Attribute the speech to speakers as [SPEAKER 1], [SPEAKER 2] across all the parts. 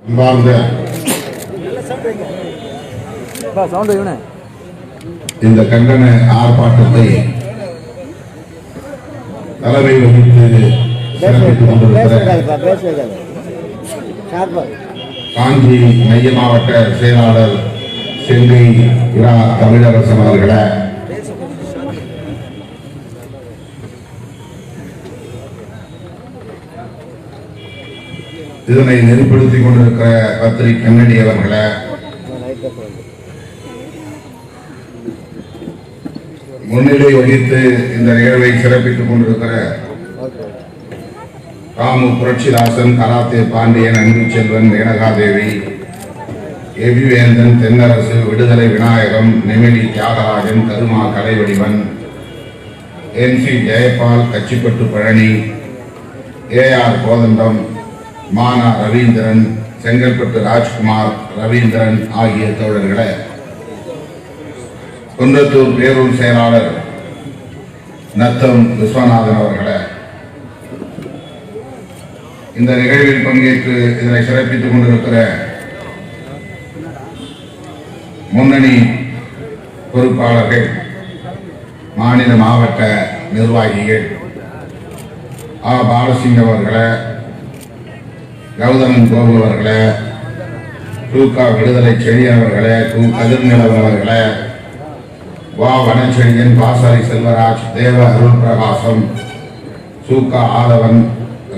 [SPEAKER 1] அன்பார்ந்த இந்த கண்டன ஆர்ப்பாட்டத்தை தலைமை வகித்து சிறப்பித்துக் கொண்டிருக்கிற காஞ்சி மைய மாவட்ட செயலாளர் செங்கை இரா தமிழரசன் அவர்களை, இதனை நெறிப்படுத்திக் கொண்டிருக்கிற பத்திரிகை கண்ணடி அவர்களை, முன்னிலை வகித்து இந்த நிகழ்வை சிறப்பித்துக் கொண்டிருக்கிற ராமு புரட்சிதாசன், கராத்தே பாண்டியன், அன்பு செல்வன், மேனகாதேவி, எபிவேந்தன், தென்னரசு, விடுதலை விநாயகம், நெமிலி தியாகராஜன், கருமா கலைவடிவன், NC ஜெயபால், கச்சிப்பட்டு பழனி, AR கோதண்டம், மானா ரவீந்திரன், செங்கல்பட்டு ராஜ்குமார், ரவீந்திரன் ஆகிய தோழர்களை, குன்றத்தூர் பேரூர் செயலாளர் நத்தம் விஸ்வநாதன் அவர்களை, இந்த நிகழ்வில் பங்கேற்று இதனை சிறப்பித்துக் கொண்டிருக்கிற முன்னணி பொறுப்பாளர்கள், மாநில மாவட்ட நிர்வாகிகள், பாலசிங் அவர்களை, கௌதமன் கோபு அவர்களை, தூக்கா விடுதலை செழியன் அவர்களை, கதிர்நிலவன் அவர்களை, வனச்செழியன், பாசாரி செல்வராஜ், தேவ அருள் பிரகாசம், சூக்கா ஆதவன்,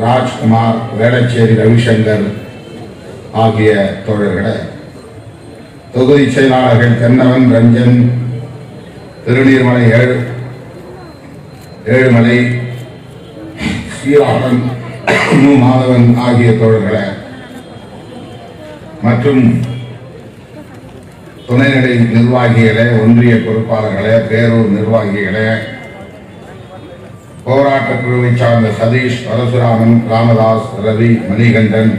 [SPEAKER 1] ராஜ்குமார், வேளச்சேரி ரவிசங்கர் ஆகிய தோழர்களை, தொகுதி செயலாளர்கள் தென்னவன், ரஞ்சன், திருநீர்மலை ஏழுமலை, சீராளன், மாதவன் ஆகிய தோழர்களை மற்றும் துணைநிலை நிர்வாகிகளே, ஒன்றிய பொறுப்பாளர்களே, பேரூர் நிர்வாகிகளே, போராட்ட குழுவை சார்ந்த சதீஷ், பரசுராமன், ராமதாஸ், ரவி, மணிகண்டன்,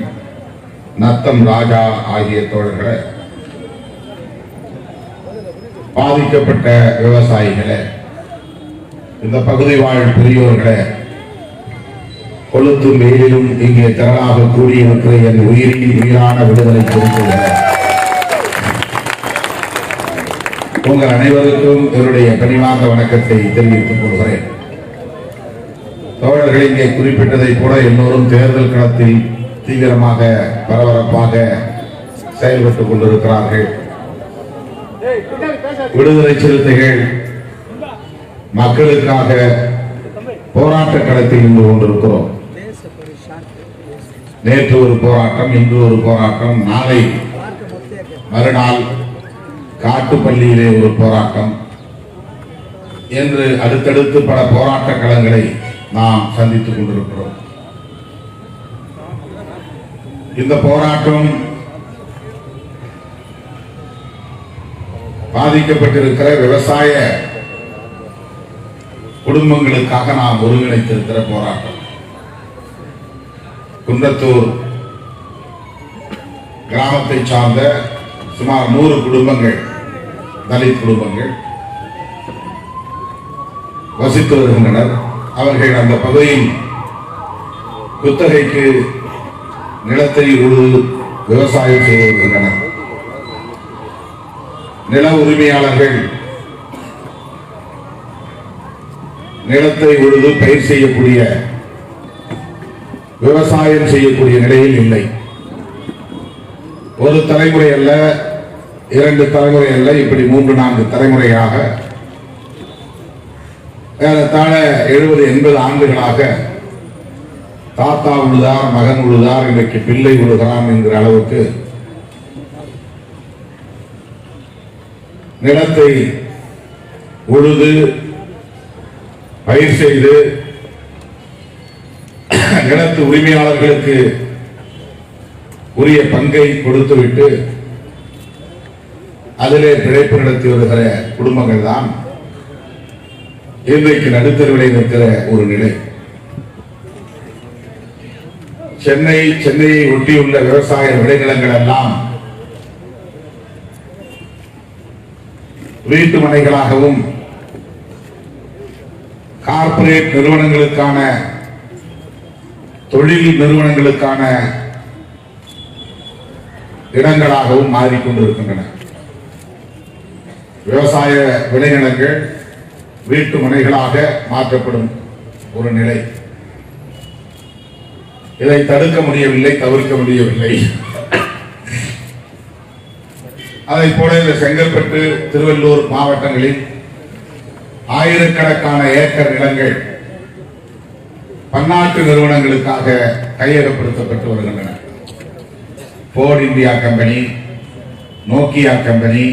[SPEAKER 1] நத்தம் ராஜா ஆகிய தோழர்களே, பாதிக்கப்பட்ட விவசாயிகளே, இந்த பகுதி வாழ் பெரியோர்களே, கொளுத்தும் வெயிலிலும் இங்கே திரளாக கூடியிருக்கிற என் உயிரின் உயிரான விடுதலை பொறுப்புகளை, உங்கள் அனைவருக்கும் என்னுடைய பணிவார்ந்த வணக்கத்தை தெரிவித்துக் கொள்கிறேன். தோழர்கள் இங்கே குறிப்பிட்டதை போல எல்லோரும் தேர்தல் களத்தில் தீவிரமாக பரபரப்பாக செயல்பட்டுக் கொண்டிருக்கிறார்கள். விடுதலை சிறுத்தைகள் மக்களுக்காக போராட்ட களத்தில் நின்று கொண்டிருக்கிறோம். நேற்று ஒரு போராட்டம், இன்று ஒரு போராட்டம், நாளை மறுநாள் காட்டுப்பள்ளியிலே ஒரு போராட்டம் என்று அடுத்தடுத்து பல போராட்ட களங்களை நாம் சந்தித்துக் கொண்டிருக்கிறோம். இந்த போராட்டம் பாதிக்கப்பட்டிருக்கிற விவசாய குடும்பங்களுக்காக நாம் ஒருங்கிணைத்திருக்கிற போராட்டம். குன்றத்தூர் கிராமத்தை சார்ந்த சுமார் 100 குடும்பங்கள், தலித் குடும்பங்கள் வசித்து வருகின்றனர். அவர்கள் அந்த பகுதியில் குத்தகைக்கு நிலத்தை உழுது விவசாயம் செய்து வருகின்றனர். நில உரிமையாளர்கள் நிலத்தை உழுது பயிர் செய்யக்கூடிய, விவசாயம் செய்யக்கூடிய நிலையில் இல்லை. ஒரு தலைமுறை அல்ல, 2 தலைமுறை அல்ல, இப்படி 3-4 தலைமுறையாக ஏறத்தாழ 70-80 ஆண்டுகளாக தாத்தா உழுதார், மகன் உழுதார், இன்றைக்கு பிள்ளை உழுகிறான் என்கிற அளவுக்கு நிலத்தை உழுது பயிர் செய்து நிலத்து உரிமையாளர்களுக்கு உரிய பங்கை கொடுத்துவிட்டு அதிலே பிழைப்பு நடத்தி வருகிற குடும்பங்கள் தான் இன்றைக்கு நடுத்தருவிலை நிற்கிற ஒரு நிலை. சென்னையை ஒட்டியுள்ள விவசாய விளைநிலங்கள் எல்லாம் வீட்டு மனைகளாகவும் கார்ப்பரேட் நிறுவனங்களுக்கான தொழில் நிறுவனங்களுக்கான இடங்களாகவும் மாறிக்கொண்டிருக்கின்றன. விவசாய விளைநிலங்கள் வீட்டு மனைகளாக மாற்றப்படும் ஒரு நிலை. இதை தடுக்க முடியவில்லை, தவிர்க்க முடியவில்லை. அதை போல இந்த செங்கல்பட்டு, திருவள்ளூர் மாவட்டங்களில் ஆயிரக்கணக்கான ஏக்கர் நிலங்கள் பன்னாட்டு நிறுவனங்களுக்காக கையகப்படுத்தப்பட்டு வருகின்றன. Ford India company, Nokia company,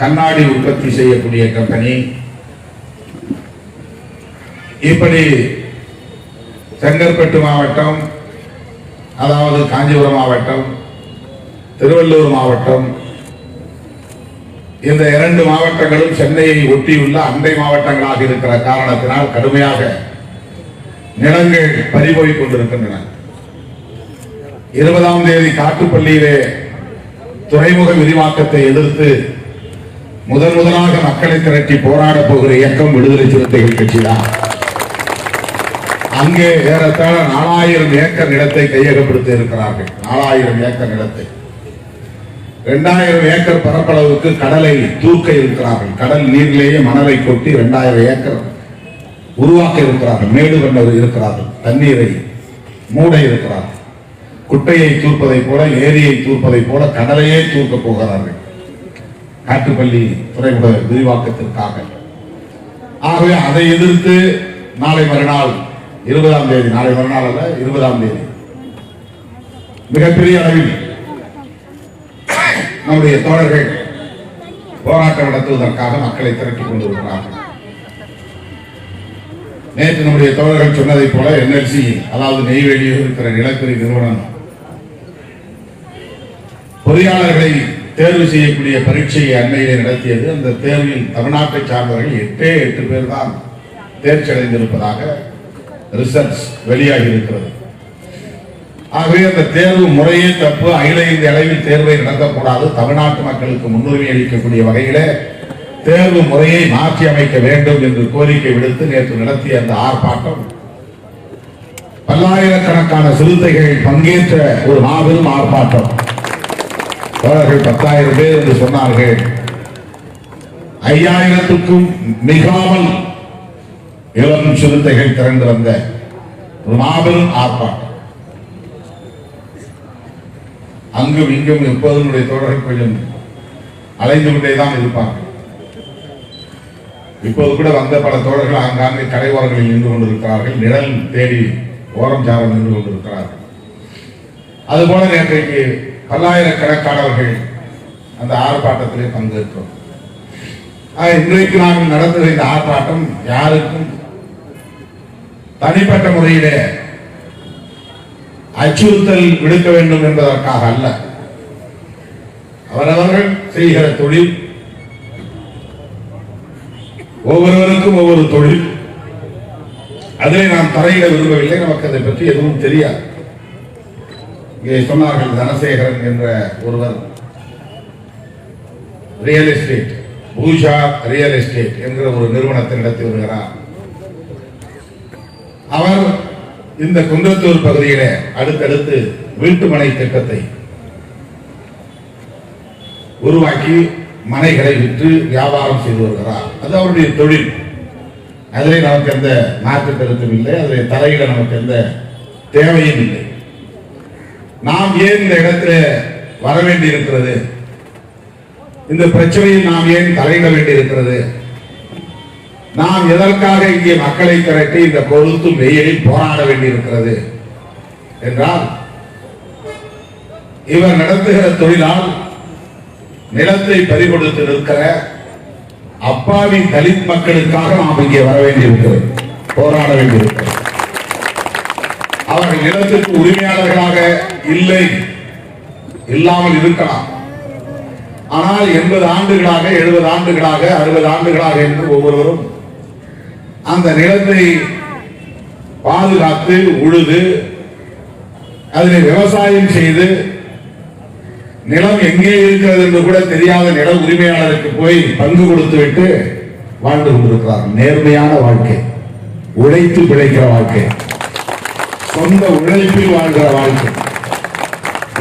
[SPEAKER 1] கண்ணாடி உற்பத்தி செய்யக்கூடிய கம்பெனி, இப்படி செங்கல்பட்டு மாவட்டம், அதாவது காஞ்சிபுரம் மாவட்டம், திருவள்ளூர் மாவட்டம், இந்த 2 மாவட்டங்களும் சென்னையை ஒட்டியுள்ள அண்டை மாவட்டங்களாக இருக்கிற காரணத்தினால் கடுமையாக நிலங்கள் பறிபோய் கொண்டிருக்கின்றன. 20ஆம் தேதி காட்டுப்பள்ளியிலே துறைமுக விரிவாக்கத்தை எதிர்த்து முதலாக மக்களை திரட்டி போராட போகிற இயக்கம் விடுதலை சிறுத்தைகள் கட்சிதான். அங்கே ஏறத்தாழ 4000 ஏக்கர் நிலத்தை கையகப்படுத்தி இருக்கிறார்கள். 4000 ஏக்கர் நிலத்தை 2000 ஏக்கர் பரப்பளவுக்கு கடலை தூக்க இருக்கிறார்கள். கடல் நீரிலேயே மணலை கொட்டி 2000 ஏக்கர் உருவாக்க இருக்கிறார்கள். மேடு பண்ண இருக்கிறார்கள். தண்ணீரை மூட இருக்கிறார்கள். குட்டையை தூர்ப்பதை போல, ஏரியை தூர்ப்பதை போல கடலையே தூக்க போகிறார்கள் காட்டுப்பள்ளி துறைமுக விரிவாக்கத்திற்காக. ஆகவே அதை எதிர்த்து நாளை மறுநாள் 20ஆம் தேதி, நாளை மறுநாள் அல்ல 20ஆம் தேதி மிகப்பெரிய அளவில் நம்முடைய தோழர்கள் போராட்டம் நடத்துவதற்காக மக்களை திரட்டிக் கொண்டிருக்கிறார்கள். நேற்று நம்முடைய தோழர்கள் சொன்னதை போல NLC, அதாவது நெய்வேலியில் இருக்கிற நிலக்கரி நிறுவனம் பொறியாளர்களை தேர்வு செய்யக்கூடிய பரீட்சையை அண்மையிலே நடத்தியது. அந்த தேர்வில் தமிழ்நாட்டை சார்ந்தவர்கள் 8 பேர் தான் தேர்ச்சி அடைந்திருப்பதாக ரிசல்ட்ஸ் வெளியாகி இருக்கிறது. ஆகவே அந்த தேர்வு முறையே தப்பு. அகில இந்திய அளவில் தேர்வை நடத்தக்கூடாது. தமிழ்நாட்டு மக்களுக்கு முன்னுரிமை அளிக்கக்கூடிய வகையில தேர்வு முறையை மாற்றி அமைக்க வேண்டும் என்று கோரிக்கை விடுத்து நேற்று நடத்திய அந்த ஆர்ப்பாட்டம் பல்லாயிரக்கணக்கான சிறுத்தைகள் பங்கேற்ற ஒரு மாபெரும் ஆர்ப்பாட்டம். தோழர்கள் 10,000 பேர் என்று சொன்னார்கள். 5000க்கும் மிகாமல் இளம் சிறுத்தைகள் திரண்டு வந்த ஒரு மாபெரும் ஆர்ப்பாட்டம். அங்கும் இங்கும் எப்போதும் தோழர்கள் கொஞ்சம் அலைந்து கொண்டேதான் இருப்பார்கள். இப்போது கூட வந்த பல தோழர்கள் ஆங்காங்கே கடை ஓரங்களில் நின்று கொண்டிருக்கிறார்கள். நிழல் தேடி ஓரம் சாரம் நின்று கொண்டிருக்கிறார்கள். அதுபோல நேற்றைக்கு பல்லாயிரக்கணக்கானவர்கள் அந்த ஆர்ப்பாட்டத்திலே பங்கேற்றோம். இன்றைக்கு நாம் நடத்துகிற இந்த ஆர்ப்பாட்டம் யாருக்கும் தனிப்பட்ட முறையிலே அச்சுறுத்தல் விடுக்க வேண்டும் என்பதற்காக அல்ல. அவரவர்கள் செய்கிற தொழில், ஒவ்வொருவருக்கும் ஒவ்வொரு தொழில், அதை நாம் தரையிட விரும்பவில்லை. நமக்கு அதை பற்றி எதுவும் தெரியாது. இங்கே சொன்னார்கள், தனசேகரன் என்ற ஒருவர் ரியல் எஸ்டேட், பூஷா ரியல் எஸ்டேட் என்கிற ஒரு நிறுவனத்தை நடத்தி வருகிறார். அவர் இந்த குன்றத்தூர் பகுதியில அடுத்தடுத்து வீட்டுமனை திட்டத்தை உருவாக்கி மனைகளை விற்று வியாபாரம் செய்து வருகிறார். அது அவருடைய தொழில். அதிலே நமக்கு எந்த மாற்று கருத்தும் இல்லை. அதில் தலையிட நமக்கு எந்த தேவையும் இல்லை. நாம் ஏன் இந்த இடத்துல வர வேண்டி இருக்கிறது? இந்த பிரச்சனையில் நாம் ஏன் தலையிட வேண்டி இருக்கிறது? நாம் எதற்காக இங்கே மக்களை திரட்டி இந்த கொளுத்தும் வெயிலில் போராட வேண்டி இருக்கிறது என்றால், இவர் நடத்துகிற தொழிலால் நிலத்தை பறிகொடுத்து நிற்கிற அப்பாவி தலித் மக்களுக்காக நாம் இங்கே வர வேண்டியிருக்கிறது, போராட வேண்டியிருக்கிறது. அவர்கள் நிலத்திற்கு உரிமையாளர்களாக இல்லை, இல்லாமல் இருக்கலாம். ஆனால் 80 ஆண்டுகளாக, 70 ஆண்டுகளாக, 60 ஆண்டுகளாக என்று ஒவ்வொருவரும் அந்த நிலத்தை பாதுகாத்து உழுது அதில் விவசாயம் செய்து நிலம் எங்கே இருக்கிறது என்று கூட தெரியாத நில உரிமையாளருக்கு போய் பங்கு கொடுத்து விட்டு வாழ்ந்து கொண்டிருக்கிறார். நேர்மையான வாழ்க்கை, உழைத்து பிழைக்கிற வாழ்க்கை. சொந்த உழைப்பில் வாழ்கிற வாழ்க்கை.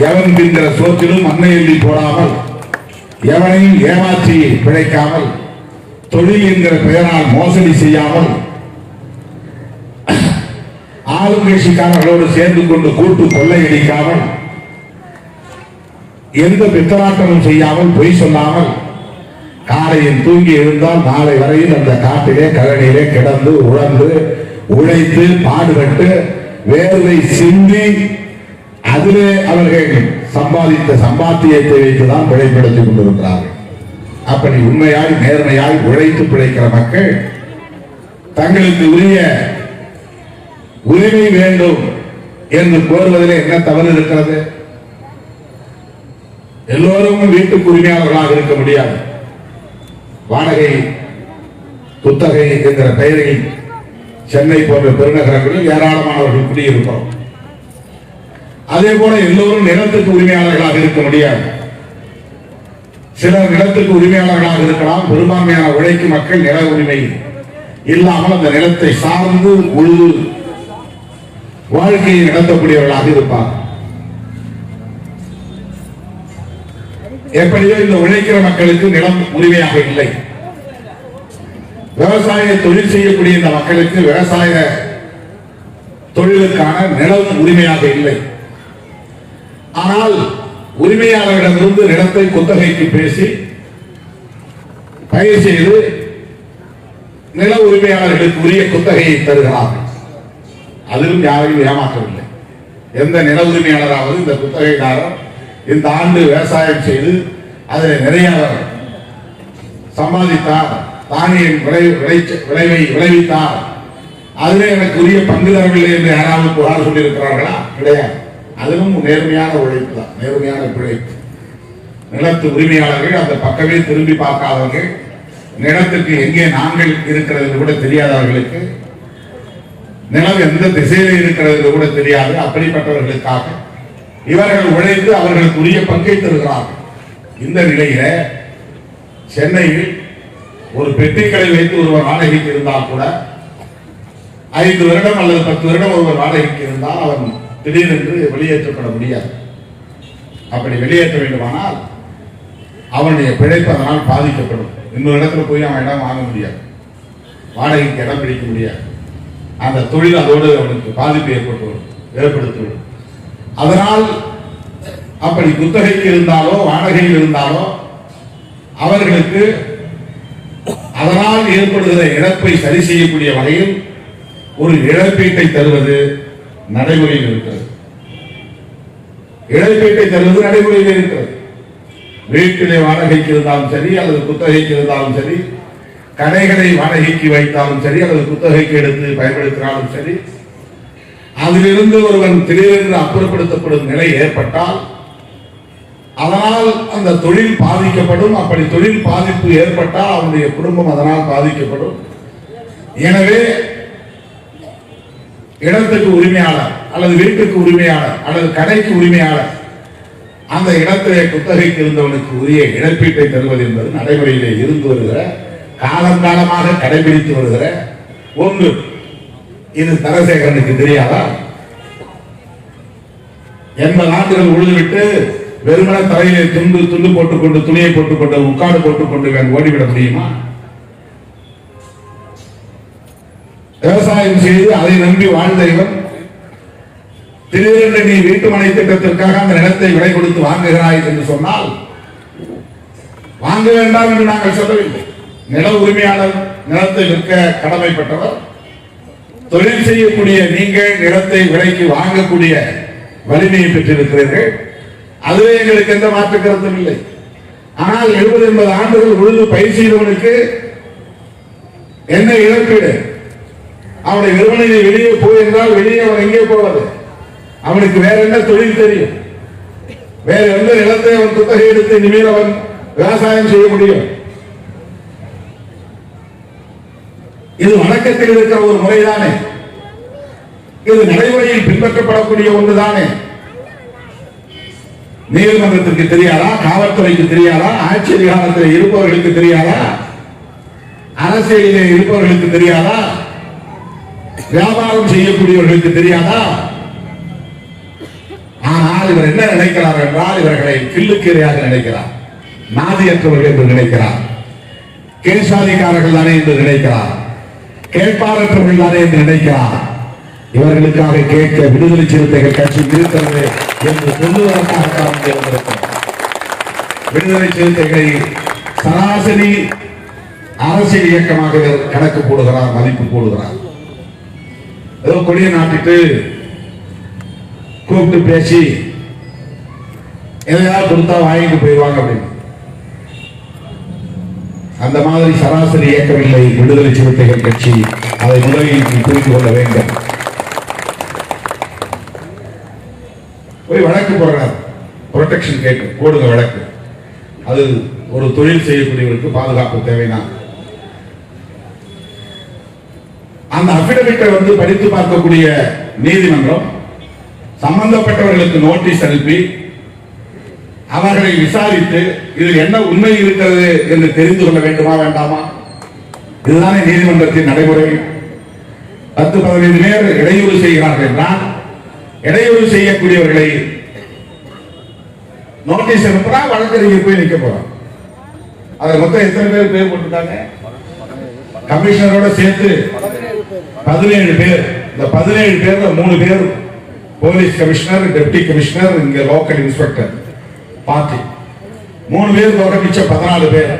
[SPEAKER 1] எவன் தின்ற சோற்றிலும் மண்ணை எள்ளி போடாமல், எவனையும் ஏமாற்றி பிழைக்காமல், தொழில் என்கிற பெயரால் மோசடி செய்யாமல், ஆளுங்கட்சிக்காரர்களோடு சேர்ந்து கொண்டு கூட்டு கொள்ளையடிக்காமல், எந்த பித்தலாட்டமும் செய்யாமல், பொய் சொல்லாமல், காலையில் தூங்கி எழுந்தால் நாளை வரையில் அந்த காட்டிலே கழனியிலே கிடந்து உழந்து உழைத்து பாடுபட்டு வேர்வை சிந்தி அதிலே அவர்கள் சம்பாதித்த சம்பாத்தியத்தை வைத்துதான் பிழைப்படுத்திக் கொண்டிருக்கிறார்கள். அப்படி உண்மையாய் நேர்மையாய் உழைத்து பிழைக்கிற மக்கள் தங்களுக்கு உரிய உரிமை வேண்டும் என்று கோருவதில் என்ன தவறு இருக்கிறது? எல்லோரும் வீட்டுக்கு உரிமையாளர்களாக இருக்க முடியாது. வாடகை குத்தகை என்கிற பெயரில் சென்னை போன்ற பெருநகரங்களில் ஏராளமானவர்கள் குடியிருக்கிறோம். அதே போல எல்லோரும் நிலத்துக்கு உரிமையாளர்களாக இருக்க முடியாது. சிலர் நிலத்துக்கு உரிமையாளர்களாக இருக்கலாம். பெரும்பான்மையான உழைக்கும் மக்கள் நில உரிமை இல்லாமல் அந்த நிலத்தை சார்ந்து உழுது வாழ்க்கையை நடத்தக்கூடியவர்களாக இருப்பார். எப்படியோ இந்த உழைக்கிற மக்களுக்கு நிலம் உரிமையாக இல்லை. விவசாய தொழில் செய்யக்கூடிய இந்த மக்களுக்கு விவசாய தொழிலுக்கான நிலம் உரிமையாக இல்லை. ஆனால் உரிமையாளர்களிடமிருந்து நிலத்தை குத்தகைக்கு பேசி பயிர் செய்து நில உரிமையாளர்களுக்கு உரிய குத்தகையை தருகிறார்கள். அதிலும் யாரையும் ஏமாற்றவில்லை. எந்த நில உரிமையாளராவது இந்த குத்தகைதாரர் இந்த ஆண்டு விவசாயம் செய்து அதில் நிறைய சம்பாதித்தார், தானியம் விளைவை விளைவித்தார், அதிலே எனக்கு உரிய பங்கு தரவில்லை என்று யாராவது புகார் சொல்லியிருக்கிறார்களா? கிடையாது. அதிலும் நேர்மையான உழைப்பு தான், நேர்மையான பிழைப்பு. நிலத்து உரிமையாளர்கள் அந்த பக்கமே திரும்பி பார்க்காதவர்கள், நிலத்துக்கு எங்கே நாங்கள் இருக்கிறது கூட தெரியாதவர்களுக்கு, நிலம் எந்த திசையில் இருக்கிறது கூட தெரியாது. அப்படிப்பட்டவர்களுக்காக இவர்கள் உழைத்து அவர்களுக்கு உரிய பங்கை தருகிறார்கள். இந்த நிலையில சென்னையில் ஒரு பெட்டிக்கடை வைத்து ஒருவர் வாடகைக்கு இருந்தால் கூட 5 வருடம் அல்லது 10 வருடம் ஒருவர் வாடகைக்கு இருந்தால் அவன் திடீரென்று வெளியேற்றப்பட முடியாது. அப்படி வெளியேற்ற வேண்டுமானால் அவனுடைய பிழைப்பு அதனால் பாதிக்கப்படும். இன்னொரு இடத்துல போய் அவன் இடம் வாங்க முடியாது, வாடகைக்கு இடம் பிடிக்க முடியாது. அந்த தொழில் அதோடு அவனுக்கு பாதிப்பு ஏற்படுத்திவிடும். அதனால் அப்படி குத்தகைக்கு இருந்தாலோ வாடகையில் இருந்தாலோ அவர்களுக்கு அதனால் ஏற்படுகிற இழப்பை சரி செய்யக்கூடிய வகையில் ஒரு இழப்பீட்டை தருவது நடைமுறையில் இருக்கிறது. இழப்பீட்டை தருவது நடைமுறையில் இருக்கிறது. வீட்டிலே வாடகைக்கு இருந்தாலும் சரி அல்லது குத்தகைக்கு இருந்தாலும் சரி, கடைகளை வாடகைக்கு வைத்தாலும் சரி அல்லது குத்தகைக்கு எடுத்து பயன்படுத்தினாலும் சரி, அதிலிருந்து ஒருவன் திடீரென்று அப்புறப்படுத்தப்படும் நிலை ஏற்பட்டால் அதனால் அந்த தொழில் பாதிக்கப்படும். அப்படி தொழில் பாதிப்பு ஏற்பட்டால் அவனுடைய குடும்பம் அதனால் பாதிக்கப்படும். எனவே இடத்துக்கு உரிமையாளர் அல்லது வீட்டுக்கு உரிமையாளர் அல்லது கடைக்கு உரிமையாளர் அந்த இடத்திலே குத்தகைக்கு இருந்தவனுக்கு உரிய இழப்பீட்டை தருவது என்பது நடைமுறையிலே இருந்து வருகிற, காலங்காலமாக கடைபிடித்து வருகிற ஒன்று. இது தரசேகரனுக்கு தெரியாதா? 80 ஆண்டுகள் உழுதுவிட்டு வெறுமன தலையிலே துண்டு போட்டுக்கொண்டு துணியை போட்டுக்கொண்டு உட்காடு போட்டுக்கொண்டு ஓடிவிட முடியுமா? விவசாயம் செய்து அதை நம்பி வாழ்ந்த இவன் திடீரென்று நீ வீட்டு மனை திட்டத்திற்காக அந்த நிலத்தை விலை கொடுத்து வாங்குகிறாய் என்று சொன்னால் வாங்க வேண்டாம் என்று நாங்கள் சொல்லவில்லை. நில உரிமையாளர் நிலத்தை விற்க கடமைப்பட்டவர். தொழில் செய்யக்கூடிய நீங்கள் நிலத்தை விலைக்கு வாங்கக்கூடிய வலிமையை பெற்றிருக்கிறீர்கள். அதுவே எங்களுக்கு எந்த மாற்று கருத்தும் இல்லை. ஆனால் 70-80 ஆண்டுகள் உழுது பயிர் செய்தவனுக்கு என்ன இழப்பீடு? அவனுடைய விற்பனையை வெளியே போய் என்றால் வெளியே அவன் எங்கே போவது? அவனுக்கு வேற என்ன தொழில் தெரியும்? வேற எந்த நிலத்தை அவன் குத்தகை எடுத்து இனிமேல் அவன் விவசாயம் செய்ய முடியும்? இது வணக்கத்தில் இருக்கிற ஒரு முறைதானே? இது நடைமுறையில் பின்பற்றப்படக்கூடிய ஒன்றுதானே? நீதிமன்றத்திற்கு தெரியாதா? காவல்துறைக்கு தெரியாதா? ஆட்சி அதிகாரத்தில் இருப்பவர்களுக்கு தெரியாதா? அரசியலிலே இருப்பவர்களுக்கு தெரியாதா? வியாபாரம் செய்யக்கூடியவர்களுக்கு தெரியாதா? ஆனால் இவர் என்ன நினைக்கிறார் என்றால் இவர்களை கில்லுக்கீரையாக நினைக்கிறார், நாதியற்றவர்கள் என்று நினைக்கிறார், கேசாதிகாரர்கள் தானே என்று நினைக்கிறார், கேட்பாரற்றவர்கள் தானே என்று நினைக்கிறார். இவர்களுக்காக கேட்க விடுதலை சிறுத்தைகள் கட்சி இருக்கிறது என்று சொல்லுவதற்காக விடுதலை சிறுத்தைகளை சராசரி அரசியல் இயக்கமாக கணக்கு போடுகிறார், மதிப்பு போடுகிறார். ஏதோ கொடிய நாட்டிட்டு கூப்பிட்டு பேசி எதையாவது கொடுத்தா வாங்கிட்டு போயிடுவாங்க அப்படின்னு. அந்த மாதிரி சராசரி இயக்கவில்லை விடுதலை சிறுத்தைகள் கட்சி. அதை முதலில் புரிந்து கொள்ள வேண்டும். போய் வழக்கு போடுறார், புரொடெக்ஷன் கேட்டு போடுங்க வழக்கு. அது ஒரு தொழில் செய்யக்கூடியவருக்கு பாதுகாப்பு தேவைன்னா அந்த அபிடவிட்டை வந்து படித்து பார்க்கக்கூடிய நீதிமன்றம் சம்பந்தப்பட்டவர்களுக்கு நோட்டீஸ் அனுப்பி அவர்களை விசாரித்து இதில் என்ன உண்மை இருக்கிறது என்று தெரிந்து கொள்ள வேண்டுமா வேண்டாமா? இதுதானே நீதிமன்றத்தின் நடைமுறை. 10-15 பேர் இடையூறு செய்கிறார்கள் என்றால் இடையூறு செய்யக்கூடியவர்களை நோட்டீஸ் அனுப்புறா, வழக்கறிஞர் போய் நிற்க போறான். அதை மொத்தம் எத்தனை பேர் போட்டுட்டாங்க? கமிஷனரோட சேர்த்து 17 பேர். இந்த 17 பேர்ல 3 பேர் போலீஸ் கமிஷனர், டெப்டி கமிஷனர், இங்க லோக்கல் இன்ஸ்பெக்டர் பார்ட்டி. 3 பேர் போக மிச்சம் 14 பேர்.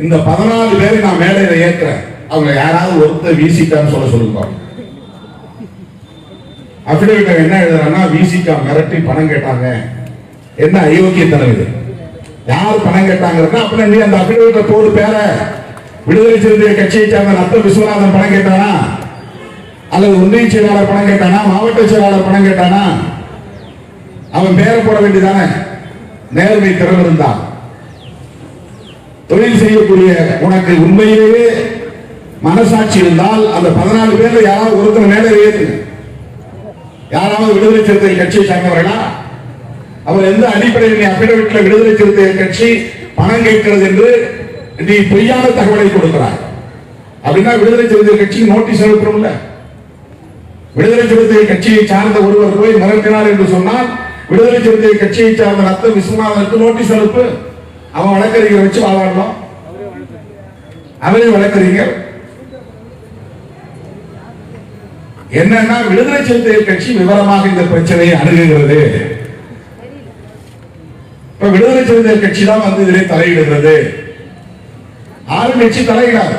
[SPEAKER 1] இந்த 14 பேரை நான் மேடையில ஏற்கிறேன். அவங்க யாராவது ஒருத்தர் வீசிட்டான்னு சொல்லுங்க. அபிடவிட் என்ன எழுதுறான்னா, வீசிக்கா மிரட்டி பணம் கேட்டாங்க. என்ன அயோக்கியத்தனம் இது? யார் பணம் கேட்டாங்க? அப்படி அந்த அபிடவிட்ட போடு பேர விடுதலை சிறுத்தை கட்சியை சேர்ந்த நத்த விஸ்வநாதன் பணம் கேட்டானா, அல்லது ஒன்றிய செயலாளர் பணம் கேட்டானா, மாவட்ட செயலாளர் பணம் கேட்டானா? அவன் பேரை போட வேண்டியதானே. நேர்மை திறன் இருந்தான். தொழில் செய்யக்கூடிய உனக்கு உண்மையிலேயே மனசாட்சி இருந்தால் அந்த 14 பேர்ல யாராவது ஒருத்தர் மேலே ஏற்றுங்க. யாராவது விடுதலை சிறுத்தை கட்சியை சேர்ந்தவர்களா? அவர் எந்த அடிப்படையில் நீ அபிடவிட்ல விடுதலை சிறுத்தை கட்சி பணம் கேட்கிறது என்று நீ பொய்யான தகவலை கொடுக்கிறார் அப்படின்னா விடுதலை சிறுத்தை கட்சிக்கு நோட்டீஸ் அனுப்புறோம்ல. விடுதலை சிறுத்தை கட்சியை சார்ந்த ஒருவர் போய் மிரட்டினார் என்று சொன்னால் விடுதலை சிறுத்தை கட்சியை சார்ந்த நத்த விஸ்வநாதனுக்கு நோட்டீஸ் அனுப்பு. அவன் வழக்கறிஞர் வச்சு வாழலாம். அவரே வழக்கறிஞர். என்னன்னா விடுதலை சிறுத்தை கட்சி விவரமாக இந்த பிரச்சனையை அணுகுகிறது. இப்ப விடுதலை சிறுத்தை கட்சி தான் வந்து இதிலே தலையிடுகிறது. ஆளுங்கட்சி தலையிடாது.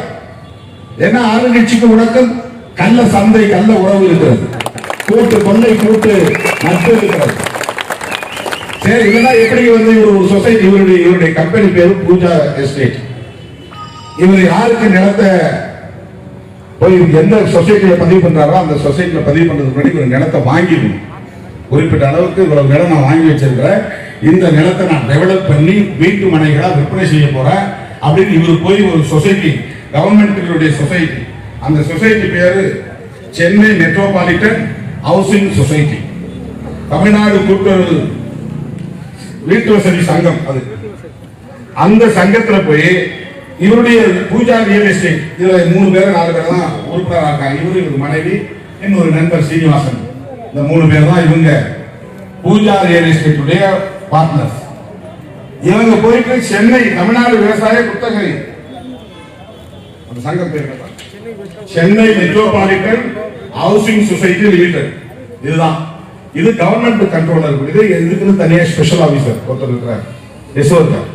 [SPEAKER 1] ஏன்னா ஆளுங்கட்சிக்கு உனக்கும் கள்ள சந்தை, கள்ள உறவு இருக்கிறது, கூட்டு கொள்ளை, கூட்டு நட்பு இருக்கிறது. சரி, இதெல்லாம் எப்படி வந்து ஒரு சொசைட்டி, இவருடைய கம்பெனி பேரு பூஜா எஸ்டேட். இவர் யாருக்கு நிலத்தை போய் எந்த சொசைட்டியில பதிவு பண்றாரோ அந்த சொசைட்டியில பதிவு பண்றதுக்கு முன்னாடி ஒரு நிலத்தை வாங்கிடணும். குறிப்பிட்ட அளவுக்கு இவ்வளவு நிலம் நான் வாங்கி வச்சிருக்கிறேன், இந்த நிலத்தை நான் டெவலப் பண்ணி வீட்டு மனைகளா விற்பனை செய்ய போறேன் அப்படின்னு இவர் போய் ஒரு சொசைட்டி, கவர்மெண்ட் சொசைட்டி, அந்த சொசைட்டி பேரு Chennai metropolitan housing society, Tamil Nadu கூட்டுறவு வீட்டு வசதி சங்கம். அது அந்த சங்கத்துல போய் இவருடைய பூஜா ரியல் எஸ்டேட், இதுல 3 பேர் 4 பேர் தான் உறுப்பினராக இருக்காங்க. இவரு மனைவி, இன்னொரு நண்பர் சீனிவாசன். இந்த 3 பேர் தான் இவங்க பூஜா ரியல் எஸ்டேட் உடைய பார்ட்னர்ஸ். இவங்க போயிட்டு சென்னை தமிழ்நாடு விவசாய குத்தகை, அந்த சங்கம் பேர் Chennai metropolitan housing society limited. இதுதான், இது கவர்மெண்ட் கண்ட்ரோலர். இது இதுக்குன்னு தனியா ஸ்பெஷல் ஆபீசர் ஒருத்தர் இருக்கிறார், யசோதர்.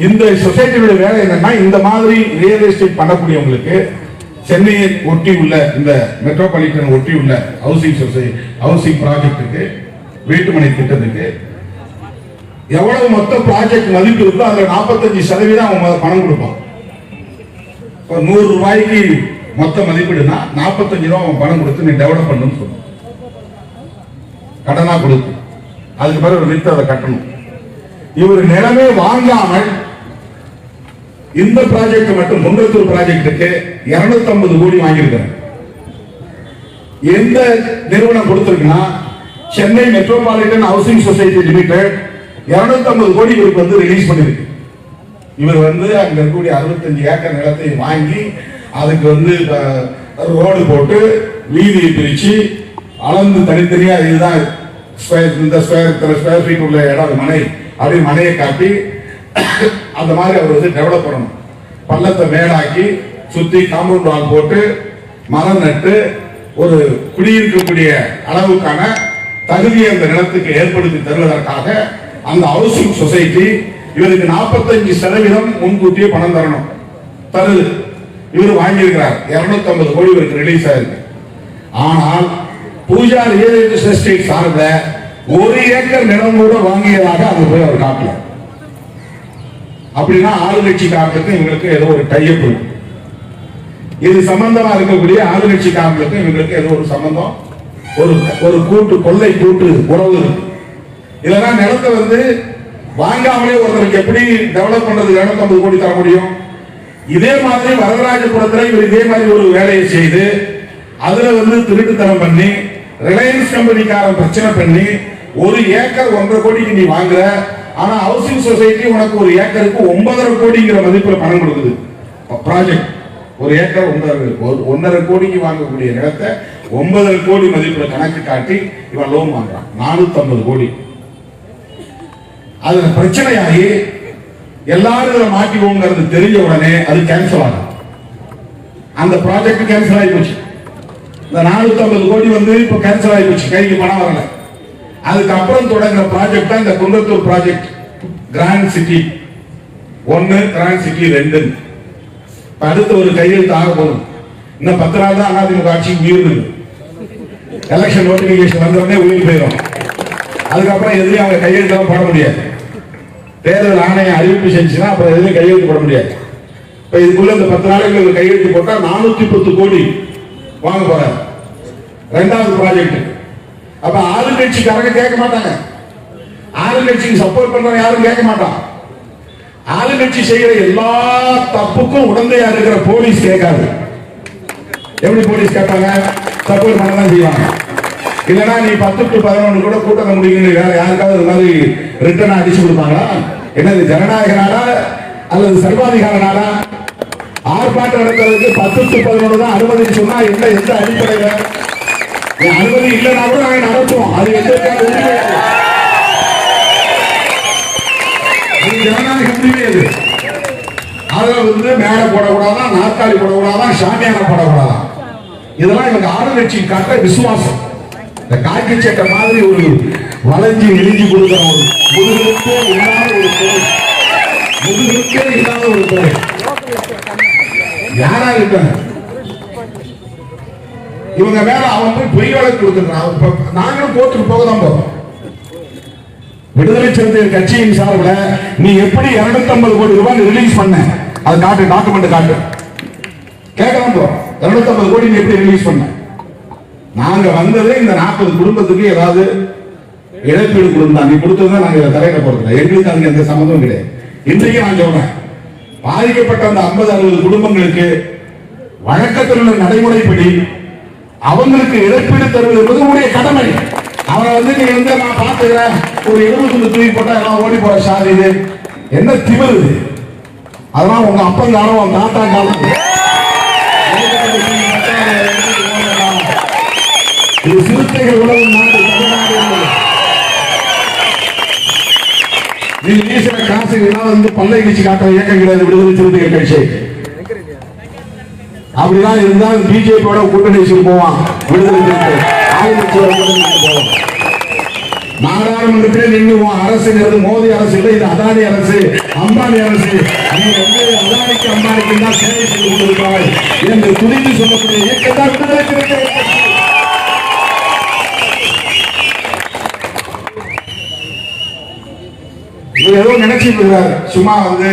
[SPEAKER 1] இந்த சொசைட்டியோட வேலை என்னன்னா, இந்த மாதிரி ரியல் எஸ்டேட் பண்ணக்கூடியவங்களுக்கு சென்னையை ஒட்டி உள்ள இந்த மெட்ரோபாலிட்டன் ஒட்டி உள்ள ஹவுசிங் சொசைட்டி, ஹவுசிங் ப்ராஜெக்டுக்கு, வீட்டுமனை திட்டத்துக்கு எவ்வளவு மொத்த ப்ராஜெக்ட் மதிப்பு இருக்கோ அதுல 45% அவன் பணம் கொடுப்பான். 100 ரூபாய்க்கு மொத்த மதிப்பீடுனா 45 ரூபாய் அவன் பணம் கொடுத்து நீ டெவலப் பண்ணணும்னு சொல்லுவான். கடனா கொடுத்து அதுக்கு பிறகு ஒரு வித்து அதை கட்டணும். இவர் நிலமே வாங்காமல் இந்த ப்ராஜெக்ட் மட்டும், முண்டத்தூர் ப்ராஜெக்டுக்கு 250 கோடி வாங்கியிருக்காரு. எந்த நிறுவனம் கொடுத்திருக்குன்னா Chennai metropolitan housing society limited 250 கோடி இவருக்கு வந்து ரிலீஸ் பண்ணிருக்கு. இவர் வந்து அங்க இருக்கக்கூடிய 65 ஏக்கர் நிலத்தை வாங்கி அதுக்கு வந்து ரோடு போட்டு வீதியை பிரிச்சு அளந்து தனித்தனியா இதுதான் இந்த ஸ்கொயர் ஃபீட் உள்ள இடம் மனை அப்படின்னு மனையை காட்டி அந்த மாதிரி அவர் வந்து டெவலப் பண்ணணும். பள்ளத்தை மேலாக்கி சுத்தி காம்பவுண்ட் வால் போட்டு மரம் நட்டு ஒரு குடியிருக்கக்கூடிய அளவுக்கான தகுதியை அந்த நிலத்துக்கு ஏற்படுத்தி தருவதற்காக அந்த ஹவுசிங் சொசைட்டி இவருக்கு 45% முன்கூட்டியே பணம் தரணும். தருது. இவர் வாங்கியிருக்கிறார். 250 கோடி இவருக்கு ரிலீஸ் ஆயிருக்கு. ஆனால் பூஜா ரியல் எஸ்டேட் சார்ந்த 1 ஏக்கர் நிலம் கூட வாங்கியதாக அது போய் அவர் காட்டல. அப்படின்னா ஆளுங்கட்சி காட்டுக்கு இவங்களுக்கு ஏதோ ஒரு டைப் இருக்கு. இது சம்பந்தமா இருக்கக்கூடிய ஆளுங்கட்சி காட்டுக்கு இவங்களுக்கு ஏதோ ஒரு சம்பந்தம், ஒரு கூட்டு கொள்ளை கூட்டு உறவு இருக்கு. இதெல்லாம் நிலத்தை வந்து வாங்காமலே ஒருத்தருக்கு எப்படி டெவலப் பண்றது 250 கோடி தர முடியும்? இதே மாதிரி வரதராஜபுரத்தில் இவர் இதே மாதிரி ஒரு வேலையை செய்து அதுல வந்து திருட்டுத்தனம் பண்ணி ரிலையன்ஸ் கம்பெனிக்காரன் பிரச்சனை பண்ணி 1 ஏக்கர் 1.5 கோடிக்கு நீ வாங்குற, ஆனா ஹவுசிங் சொசைட்டி உனக்கு 1 ஏக்கருக்கு 9.5 கோடிங்கிற மதிப்புல பணம் கொடுக்குது. ப்ராஜெக்ட் 1 ஏக்கர் 1.5 கோடிக்கு வாங்கக்கூடிய நிலத்தை 9.5 கோடி மதிப்புல கணக்கு காட்டி இவன் லோன் வாங்குறான் 450 கோடி. அதுல பிரச்சனையாகி எல்லாரும் மாட்டிவோங்கிறது தெரிஞ்ச உடனே அது கேன்சல் ஆகும். அந்த ப்ராஜெக்ட் கேன்சல் ஆகி போச்சு. இந்த 450 கோடி வந்து இப்ப கேன்சல் ஆகி போச்சு, கைக்கு பணம் வரல. அதுக்கப்புறம் தொடங்குற ப்ராஜெக்ட் தான் இந்த Kundrathur project. Grand city 1, grand city 2. அடுத்து ஒரு கையெழுத்து ஆக போகுது. இன்னும் 10 நாள் தான் அதிமுக ஆட்சி உயிர். எலெக்ஷன் நோட்டிபிகேஷன் வந்த உடனே உயிர் போயிடும். அதுக்கப்புறம் எதுலையும் அவங்க கையெழுத்து போட முடியாது. தேர்தல் ஆணையம் அறிவிப்பு செஞ்சுன்னா அப்புறம் எதுலையும் கையெழுத்து போட முடியாது. இப்ப இதுக்குள்ள இந்த 10 நாளைக்கு ஒரு கையெழுத்து போட்டா 410 கோடி வாங்க போறாரு 2வது ப்ராஜெக்ட். அப்ப ஆளுங்கட்சிக்காரங்க கேட்க மாட்டாங்க. ஆளுங்கட்சிக்கு சப்போர்ட் பண்றவங்க யாரும் கேட்க மாட்டான். ஆளுங்கட்சி செய்யற எல்லா தப்புக்கும் உடந்தையா இருக்கிற போலீஸ் கேட்காது. எப்படி போலீஸ் கேட்பாங்க? சப்போர்ட் பண்ணதான் செய்வாங்க. இல்லைன்னா நீ 10 to 11 கூட கூட்டம் முடியுங்க, வேற யாருக்காவது ஒரு மாதிரி ரிட்டர்ன் அடிச்சு கொடுப்பாங்களா? என்னது ஜனநாயக நாடா அல்லது சர்வாதிகார நாடா? ஆர்ப்பாட்டம் நடத்துறதுக்கு 10 to 11 தான் அனுமதி சொன்னா எந்த அடிப்படையில? அனுமதி இல்லைன்னா கூட நாங்க நடத்துவோம். அது எதற்காக உரிமை? அது ஜனநாயக உரிமை. அது அதுல வந்து மேடை போடக்கூடாதான், நாற்காலி போடக்கூடாதான், ஷாமியான போடக்கூடாதான். இதெல்லாம் இவங்க ஆளுங்கட்சி காட்ட விசுவாசம். இந்த காக்கி சட்டை மாதிரி ஒரு வளைஞ்சி எழுதி கொடுக்கிற ஒரு முதுகுக்கே இல்லாத ஒரு தொகை, முதுகுக்கே இல்லாத ஒரு தொகை யாரா இருக்காங்க? இவங்க மேல அவன் போய் பொய் வழக்கு கொடுத்துருக்கான். நாங்களும் கோர்ட்டுக்கு போக தான் போறோம். விடுதலை சிறுத்தைகள் கட்சியின் சார்பில் நீ எப்படி 250 கோடி ரூபாய் ரிலீஸ் பண்ண, அது காட்டு, டாக்குமெண்ட் காட்டு. கேட்கலாம் போறோம். 250 கோடி நீ எப்படி ரிலீஸ் பண்ண? நாங்க வந்ததே இந்த 40 குடும்பத்துக்கு ஏதாவது இழப்பீடு கொடுத்தா, நீ கொடுத்தா நாங்க தரையில போறதில்லை. எங்களுக்கு அதுக்கு எந்த சம்மந்தமும் கிடையாது. இன்றைக்கு நான் சொல்றேன், பாதிக்கப்பட்ட அந்த 50-60 குடும்பங்களுக்கு வழக்கத்தில் உள்ள நடைமுறைப்படி அவங்களுக்கு இழப்பீடு தருவது என்பது உங்களுடைய கடமை. அவரை வந்து நீ வந்து நான் பார்த்துக்கிறேன், ஒரு 70 தூக்கி போட்டா எல்லாம் ஓடி போற சாதி. இது என்ன திமிரு? அதெல்லாம் உங்க அப்பன் காலம், உங்க தாத்தா காலம். இது சிறுத்தைகள் உலக நாடு, தமிழ்நாடு. நீ வீசுற காசு எல்லாம் வந்து பல்லை கட்சி காட்டுற இயக்கம் கிடையாது விடுதலை சிறுத்தைகள் கட்சி. அப்படிதான் இருந்தால் பிஜேபியோட கூட்டணி வச்சு போவான். விடுதலை சிறுத்தைகள் ஆளுங்கட்சியோட கூட்டணி போவான். நாடாளுமன்றத்தில் நின்றுவோம். அரசு மோடி அரசு இல்லை, இது அதானி அரசு, அம்பானி அரசு. நீ வந்து அதானிக்கு அம்பானிக்கு தான் சேவை செய்து கொண்டிருக்கிறாய் என்று துணிந்து சொல்லக்கூடிய இயக்கம் தான் விடுதலை சிறுத்தைகள் கட்சி. ஏதோ நினைச்சிட்டு இருக்காரு, சும்மா வந்து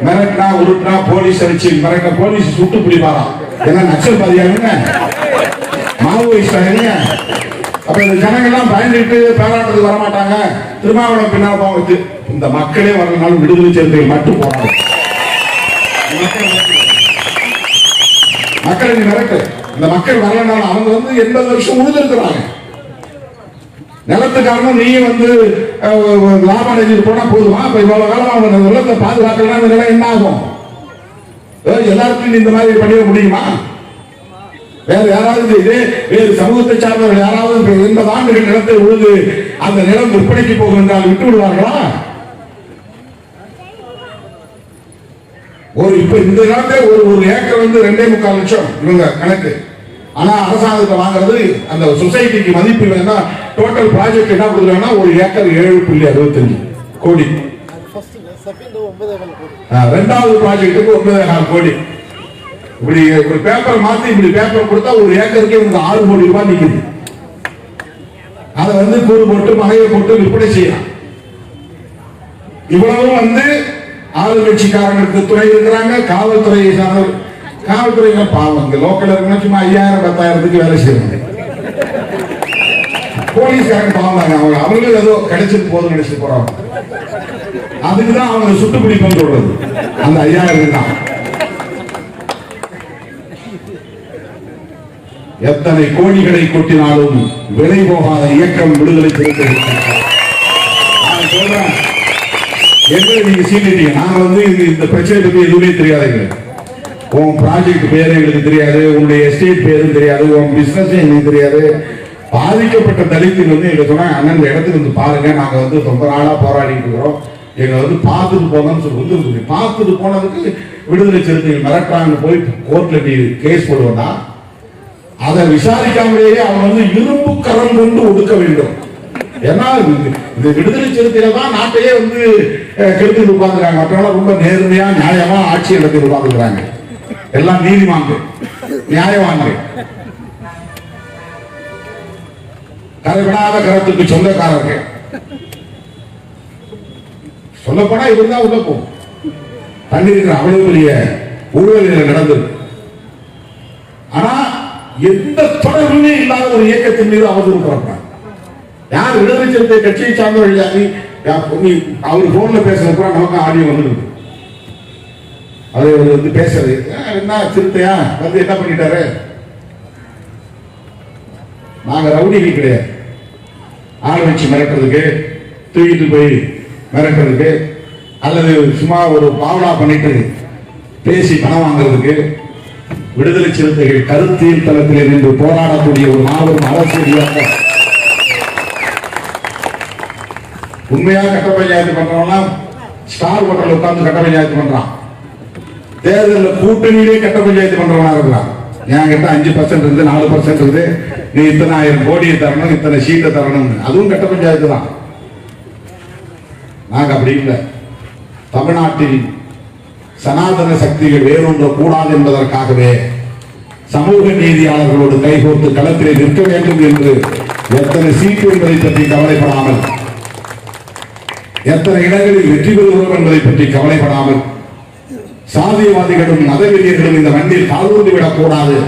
[SPEAKER 1] மிரட்டினா உருட்டினா போலீஸ் வச்சு மிரட்ட, போலீஸ் சுட்டு பிடிப்பாராம். ஏன்னா நக்சல்வாதியாங்க, மாவோயிஸ்டாங்க. அப்ப இந்த ஜனங்கள்லாம் பயந்துட்டு பேராட்டத்துக்கு வரமாட்டாங்க. திருமாவளவன் பின்னால் போக இந்த மக்களே வரலனாலும் விடுதலை சிறுத்தைகள் மட்டும் போறாங்க. மக்களுக்கு மிரட்டு. இந்த மக்கள் வரலனாலும் அவங்க வந்து 80 வருஷம் உழுதுருக்கிறாங்க. நிலத்துக்காரனும் நீ வந்து லாபம் அடைஞ்சிட்டு போனா போதுமா? இப்ப இவ்வளவு காலம் அவங்க நிலத்தை பாதுகாக்கலாம், இந்த நிலம் என்ன ஆகும்? எல்லாருக்கும் இந்த மாதிரி பண்ணிட முடியுமா? வேற யாராவது இதே வேறு சமூகத்தை சார்ந்தவர்கள் யாராவது 80 ஆண்டுகள் நிலத்தை உழுது அந்த நிலம் விற்பனைக்கு போகும் என்றால் விட்டு விடுவார்களா? இப்ப இந்த நாட்டில் ஒரு ஏக்கர் 2.25 லட்சம் இவங்க கணக்கு. ஆனா அரசாங்கத்தை வாங்குறது அந்த சொசைட்டிக்கு மதிப்பு இல்லைன்னா டோட்டல் ப்ராஜெக்ட் என்ன கொடுக்குறாங்கன்னா ஒரு ஏக்கர் 7.65 கோடி. ரெண்டாவது ப்ராஜெக்டுக்கு 9.5 கோடி. இப்படி ஒரு பேப்பர் மாத்தி இப்படி பேப்பர் கொடுத்தா ஒரு ஏக்கருக்கு 6 கோடி ரூபாய் நிக்குது. அதை கூறு போட்டு மலையை போட்டு விற்பனை செய்யலாம். இவ்வளவு ஆளுங்கட்சிக்காரங்களுக்கு துறை இருக்கிறாங்க, காவல்துறையை சார்ந்த காவல்துறையில பாவம் லோக்கல் இருக்கணும், சும்மா 5000-10,000க்கு வேலை செய்வாங்க. போலீஸ்காரங்க பாவம் தாங்க, அவங்களும் ஏதோ கிடைச்சது போதும் நினைச்சிட்டு போறாங்க. அதுக்குதான் அவங்க சுட்டுப்பிடிப்புன்னு சொல்றது அந்த 5000 தான். எத்தனை கோடிகளை கொட்டினாலும் விலை போகாத இயக்கம் விடுதலை சிறுத்தைகள். நான் சொல்றேன், எங்களை நீங்க சீட்டிட்டீங்க. நாங்க இந்த பிரச்சனை பத்தி எதுவுமே தெரியாது. உன் ப்ராஜெக்ட் பேரு எங்களுக்கு தெரியாது, உன்னுடைய எஸ்டேட் பேரும் தெரியாது, உன் பிசினஸ் எங்களுக்கு தெரியாது. பாதிக்கப்பட்ட தலித்துக்கு எங்க சொன்னாங்க, அண்ணன் இந்த இடத்துக்கு பாருங்க, நாங்க ரொம்ப நாளா போராடிட்டு இருக்கிறோம், எங்களை பார்த்துட்டு போனோம்னு சொல்லி பார்த்துட்டு போனதுக்கு விடுதலை சிறுத்தைகள் மிரட்டாங்க, போய் கோர்ட்ல நீ கேஸ் போடுவோம்னா அதை விசாரிக்காமலேயே அவன் இரும்பு கரம் கொண்டு ஒடுக்க வேண்டும். ஏன்னா இந்த விடுதலை சிறுத்தைகள் தான் நாட்டையே கெடுத்து உட்கார்ந்துருக்காங்க. மற்றவங்க ரொம்ப நேர்மையா நியாயமா ஆட்சி நடத்தி உட்கார்ந்துருக்காங்க. எல்லாம் நீதிமாங்க, நியாயவாங்க, கரைவிடாத கரத்துக்கு சொந்தக்காரர்கள். சொல்ல போனா இவர் தான் உள்ள போகும். பண்ணிருக்கிற அவ்வளவு பெரிய ஊழல்கள் நடந்தது. ஆனா எந்த தொடர்புமே இல்லாத ஒரு இயக்கத்தின் மீது அவதூறு பரப்புறாங்க. யார் விடுதலை சிறுத்தை கட்சியை சார்ந்தவர்கள் அவர் போன்ல பேசுறது கூட நமக்கு ஆடியோ வந்துருக்கு. அது பேசுறது என்ன சிறுத்தையா என்ன பண்ணிட்டாரு? நாங்க ரவுடிகள் கிடையாது. ஆள் வச்சு மிரட்டுறதுக்கு, தூக்கிட்டு போய் மிரட்டுறதுக்கு, அல்லது சும்மா ஒரு பாவலா பண்ணிட்டு பேசி பணம் வாங்குறதுக்கு விடுதலை சிறுத்தைகள் கருத்தியல் தளத்தில் நின்று போராடக்கூடிய ஒரு மாபெரும் அரசியல் இயக்கம். உண்மையா கட்ட பஞ்சாயத்து பண்றவங்க ஸ்டார் ஹோட்டல் உட்கார்ந்து கட்ட பஞ்சாயத்து பண்றான். தேர்தலில் கூட்டணியிலே கட்ட பஞ்சாயத்து பண்றவனா இருக்கிறான். என்கிட்ட 5% இருந்து 4% இருந்து நீ இத்தனை 1000 கோடியை தரணும், இத்தனை சீட்டை தரணும், அதுவும் கட்ட பஞ்சாயத்து தான். நாங்க அப்படி இல்லை. தமிழ்நாட்டில் சனாதன சக்திகள் வேறொன்ற கூடாது என்பதற்காகவே சமூக நீதியாளர்களோடு கைகோர்த்து களத்திலே நிற்க வேண்டும் என்று எத்தனை சீட்டு என்பதை பற்றி கவலைப்படாமல், எத்தனை இடங்களில் வெற்றி பெறுகிறோம் என்பதை பற்றி கவலைப்படாமல், சாதியவாதிகளும் மதவெறியர்களும் இந்த மண்ணில் காலூன்றி விடக்கூடாது,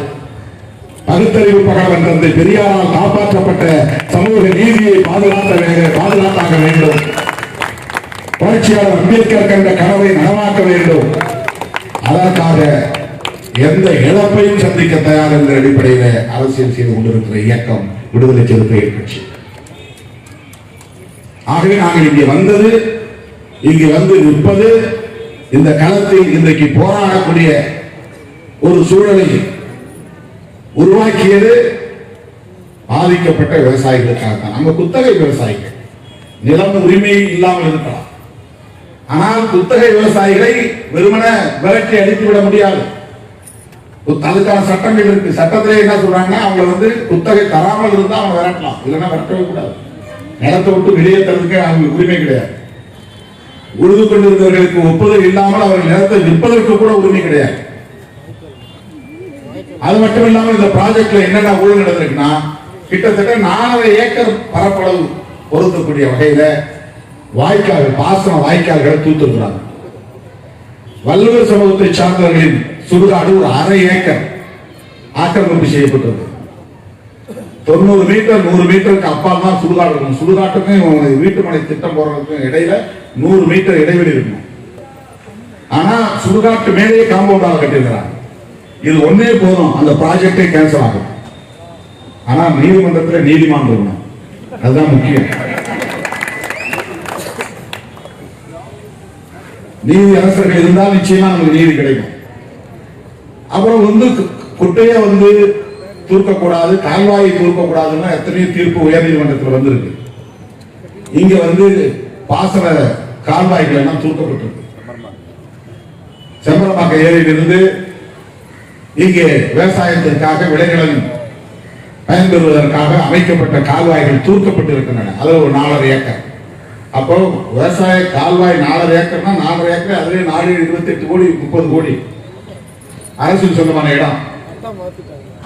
[SPEAKER 1] பகுத்தறிவு பகவன் தந்தை பெரியாரால் காப்பாற்றப்பட்ட சமூக நீதியை பாதுகாத்தாக வேண்டும், புரட்சியாளர் அம்பேத்கர் கண்ட கனவை நனவாக்க வேண்டும். அதற்காக எந்த இழப்பையும் சந்திக்க தயார் என்ற அடிப்படையில் அரசியல் செய்து கொண்டிருக்கிற இயக்கம் விடுதலை சிறுத்தைகள் கட்சி. ஆகவே நாங்கள் இங்கே வந்தது, இங்கு நிற்பது, இந்த களத்தில் இன்றைக்கு போராடக்கூடிய ஒரு சூழலை உருவாக்கியது பாதிக்கப்பட்ட விவசாயிகளுக்காக தான். நம்ம குத்தகை விவசாயிகள் நிலம் உரிமை இல்லாமல் இருக்கலாம். ஆனால் குத்தகை விவசாயிகளை வெறுமன விரட்டி அடித்துவிட முடியாது. அதுக்கான சட்டங்கள் இருக்கு. சட்டத்திலே என்ன சொல்றாங்கன்னா, அவங்க குத்தகை தராமல் இருந்தா அவங்க விரட்டலாம், இல்லைன்னா விரட்டவே கூடாது. நிலத்தை விட்டு வெளியேற்றதுக்கு அவங்க உரிமை கிடையாது. உழுது கொண்டிருந்தவர்களுக்கு ஒப்புதல் இல்லாமல் அவர்கள் நிலத்தை விற்பதற்கு கூட உரிமை கிடையாது. அது மட்டும் இல்லாமல் இந்த ப்ராஜெக்ட்ல என்னென்ன ஊழல் நடந்திருக்குன்னா, கிட்டத்தட்ட 4.5 ஏக்கர் பரப்பளவு பொருத்தக்கூடிய வகையில வாய்க்கால், பாசன வாய்க்கால்களை தூத்துக்கிறாங்க. வள்ளுவர் சமூகத்தை சார்ந்தவர்களின் சுடுகாடு ஒரு 1/2 ஏக்கர் ஆக்கிரமிப்பு செய்யப்பட்டது. 90 மீட்டர் 100 மீட்டருக்கு அப்பால் தான் சுடுகாடு இருக்கும். சுடுகாட்டுக்கும் வீட்டு மனை திட்டம் போறதுக்கும் இடையில 100 மீட்டர் இடைவெளி இருக்கும். ஆனா சுடுகாட்டு மேலேயே காம்பவுண்டாக கட்டியிருக்கிறாங்க. இது ஒன்னே போதும், அந்த ப்ராஜெக்டே கேன்சல் ஆகும். ஆனா நீதிமன்றத்தில் நீதிமான் இருக்கணும், அதுதான் முக்கியம். நீதி அரசர்கள் இருந்தால் நிச்சயமா நமக்கு நீதி கிடைக்கும். அப்புறம் குட்டையா தூர்க்கக்கூடாது, கால்வாயை தூர்க்கக்கூடாதுன்னா எத்தனையோ தீர்ப்பு உயர்நீதிமன்றத்தில் வந்திருக்கு. இங்க பாசன கால்வாய்கள் எல்லாம் தூர்க்கப்பட்டிருக்கு. செம்பரம்பாக்கம் ஏரியிலிருந்து இங்கே விவசாயத்திற்காக விளைநிலம் பயன்பெறுவதற்காக அமைக்கப்பட்ட கால்வாய்கள் தூர்க்கப்பட்டிருக்கின்றன. அது ஒரு 4.5 ஏக்கர். அப்போ விவசாய கால்வாய் 4.5 ஏக்கர்னா 4.5 ஏக்கர், அதுவே 28 கோடி 30 கோடி அரசு சொந்தமான இடம்.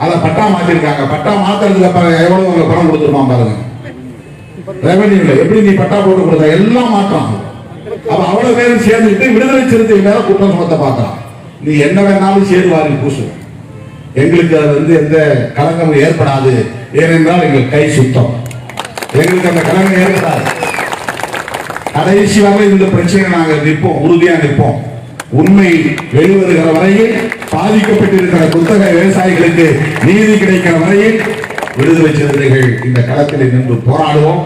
[SPEAKER 1] அதை பட்டா மாத்திருக்காங்க. பட்டா மாத்துறதுக்கு அப்புறம் எவ்வளவு உங்க பணம் கொடுத்துருமா பாருங்க. ரெவன்யூல எப்படி நீ பட்டா போட்டு கொடுத்த எல்லாம் மாற்றம். அப்ப அவ்வளவு பேரும் சேர்ந்துட்டு விடுதலை சிறுத்தை மேல குற்றம் சுமத்த பார்க்கலாம். நீ என்ன வேணாலும் சேருவாரி பூசு, எங்களுக்கு அது எந்த களங்கமும் ஏற்படாது. ஏனென்றால் எங்கள் கை சுத்தம், எங்களுக்கு அந்த களங்கம் ஏற்படாது. கடைசி வரை இந்த பிரச்சனை நாங்கள் நிற்போம், உறுதியா நிற்போம். உண்மை வெளிவருகிற வரையில், பாதிக்கப்பட்டிருக்கிற குத்தகை விவசாயிகளுக்கு நீதி கிடைக்கிற வரையில் விடுதலை சிறுத்தைகள் இந்த களத்தில் நின்று போராடுவோம்.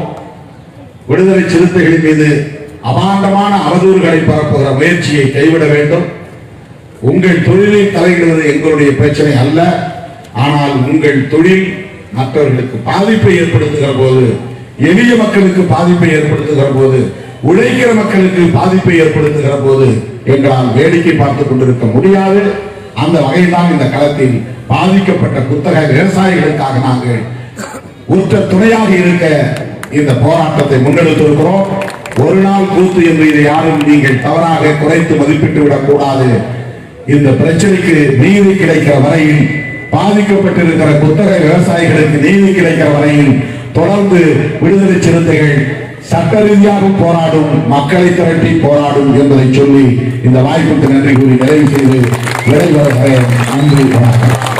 [SPEAKER 1] விடுதலை சிறுத்தைகளின் மீது அபாண்டமான அவதூறுகளை பரப்புகிற முயற்சியை கைவிட வேண்டும். உங்கள் தொழிலில் தலையிடுவது எங்களுடைய பிரச்சனை அல்ல. ஆனால் உங்கள் தொழில் மற்றவர்களுக்கு பாதிப்பை ஏற்படுத்துகிற போது, எளிய மக்களுக்கு பாதிப்பை ஏற்படுத்துகிற போது, உழைக்கிற மக்களுக்கு பாதிப்பை ஏற்படுத்துகிற போது எங்களால் வேடிக்கை பார்த்துக் கொண்டிருக்க முடியாது. அந்த வகையில்தான் இந்த களத்தில் பாதிக்கப்பட்ட குத்தகை விவசாயிகளுக்காக நாங்கள் உற்ற துணையாக இருக்க இந்த போராட்டத்தை முன்னெடுத்திருக்கிறோம். ஒரு நாள் கூத்து என்று இதை யாரும் நீங்கள் தவறாக குறைத்து மதிப்பிட்டு விடக் கூடாது. இந்த பிரச்சனைக்கு நீதி கிடைக்கிற வரையில், பாதிக்கப்பட்டிருக்கிற குத்தகை விவசாயிகளுக்கு நீதி கிடைக்கிற வரையில் தொடர்ந்து விடுதலை சிறுத்தைகள் சட்ட ரீதியாக போராடும், மக்களை திரட்டி போராடும் என்பதை சொல்லி இந்த வாய்ப்புக்கு நன்றி கூறி நிறைவு செய்து விடைபெறுகிறேன். நன்றி, வணக்கம்.